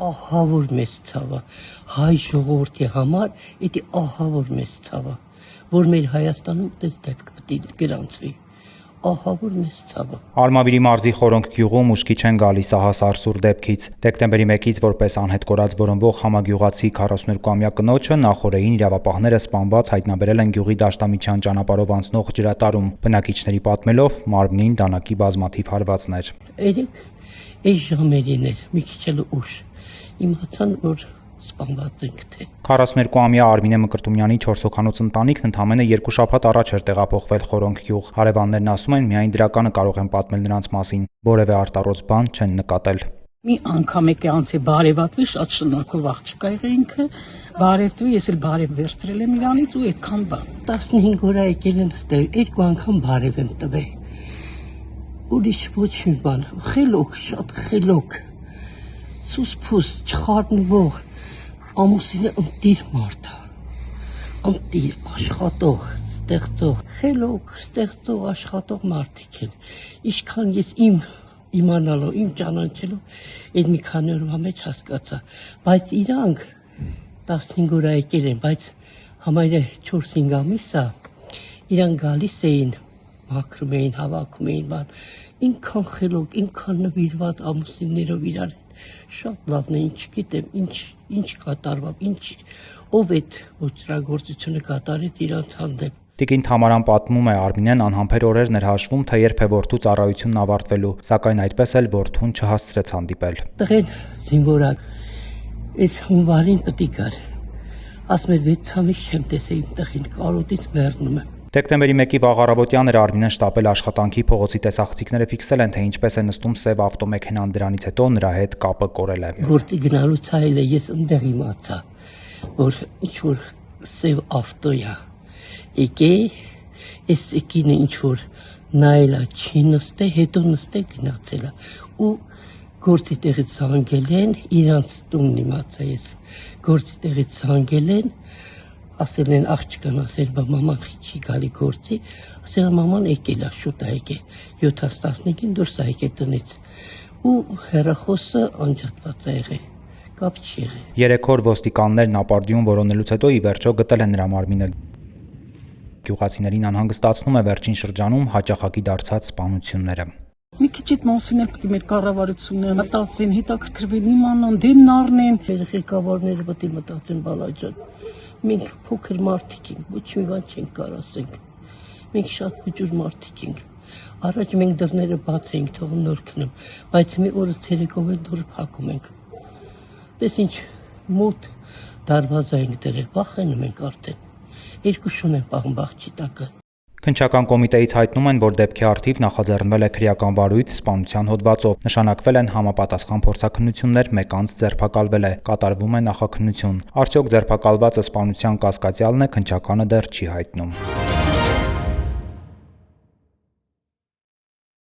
ահավոր մեծ ցավը հայ ժողովրդի համար, դա ահավոր մեծ ցավը, որ մեր Հայաստանում դες դեպք պետք է գրանցվի։ Ահավոր մեծ ցավը։ Արմավիրի մարզի Խորոնք գյուղում ուշքի չեն գալիս ահասարսուր դեպքից։ Դեկտեմբերի 1-ից որպես անհետ կորած որոնվող համագյուղացի 42-ամյա կնոջը նախորդին իրավապահները սպանված հայտնաբերել են գյուղի Դաշտամիջյան ճանապարհով անցնող ջրատարում։ Բնակիչների պատմելով մարմնին դանակի բազմաթիվ հարվածներ։ Երեք այս ժամերին էր, մի քիչ էլ ուշ, իմացան, որ սպանված ենք թե։ 42-ամյա Արմինե Մկրտումյանի 4 հոգանոց ընտանիքն ընդամենը 2 շաբաթ առաջ էր տեղափոխվել Խորոնք գյուղ։ Հարևաններն ասում են, միայն դրականը կարող են պատմել նրանց մասին, որևէ արտառոց բան չեն նկատել։ Մի անգամ եկե անցե բարևատվի, շատ շնորհքով աղջկա եղե ինքը, բարևտվի, ես էլ բարև վերցրել եմ իրանից ու այդքան բան։ 15 օր եկել են ստել, 2 անգամ բարև եմ տվել։ Ուրիշ ոչ մի բան, խելոք, շատ խելոք, սուսփուս, չխառնվող, ամուսինը ընտիր մարդ է, ընտիր, աշխատող, ստեղծող, խելոք, ստեղծող, աշխատող մարդիկ են, ինչքան ես իմանալով, իմ ճանաչելով, այդ մի քանի օրվա մեջ հասկացա, բայց իրանք 15 օր եկել են, բայց համարյա 4-5 ամիս է, իրանք գալիս էին, մաքրում էին, հավաքում էին, բան, ինքան խելոք, ինքան նվիրված ամուսիններով իրար, շատ լավն է, ինչ գիտեմ, ինչ կատարվավ, ով այդ ոճրագործությունը կատարեց իրանց հանդեպ։ Տիկին Թամարան պատմում է, Արմինեն անհամբեր օրերն էր հաշվում, թե երբ է որդու ծառայությունն ավարտվելու, սակայն այդպես էլ որդուն չհասցրեց հանդիպել։ Տղեն զինվորակ, այս հունվարին պետք է գար, ասում է 6 ամիս չեմ տեսել իմ տղին, կարոտից մեռնում եմ։ Դեկտեմբերի 1-ի վաղ առավոտյան էր Արմինեն շտապել աշխատանքի, փողոցի տեսախցիկները ֆիքսել են, թե ինչպես է նստում սև ավտոմեքենան, դրանից հետո նրա հետ կապը կորել է։ Գործի գնալուց այլ է, ես ընդեղ իմացա, որ ինչ-որ սև ավտո է, եկե, այս եկինը ինչ-որ նայել է, չի նստե, հետո նստե գնացել է, ու գործի տեղից զանգել են, իրանց տունն իմացա ես, գործի տեղից զանգել են, ասել են աղջկան, ասել բա մաման չի գալի գործի, ասել մաման եկել է, շուտ է եկել, 7-15-ին դուրս է եկել տնից, ու հեռախոսը անջատված է եղել, կապ չի եղել։ 3 օր ոստիկաններն ապարդյուն որոնելուց հետո ի վերջո գտել են նրա մարմինը։ Գյուղացիներին անհանգստացնում է վերջին շրջանում հաճախակի դարձած սպանությունները։ Մի քիչ այդ մասին էլ պետք է մեր կառավարությունը մտածեն, հետաքրքրվեն, իմանան, դեմն առնեն։ Ղեկավարները պետք է մտածեն, բալաջան։ Մենք փոքր մարդիկ ենք, ոչ մի բան չենք կարող ասենք։ Մենք շատ փոքր մարդիկ ենք։ Առաջ մենք դռները բաց ենք թողում նոր քնում, բայց մի օրը ցերեկով էլ դուրս փակում ենք։ Դες ինչ մոտ դարվազա ենք դրել, վախենում ենք արդեն։ Երկու շուն են պահում բախչի տակը։ Քննչական կոմիտեից հայտնում են, որ դեպքի առթիվ նախաձեռնվել է քրեական վարույթ սպանության հոդվածով, նշանակվել են համապատասխան փորձաքննություններ, մեկ անձ ձերբակալվել է, կատարվում է նախաքննություն։ Արդյոք ձերբակալվածը սպանության կասկածյալն է, քննչականը դեռ չի հայտնում։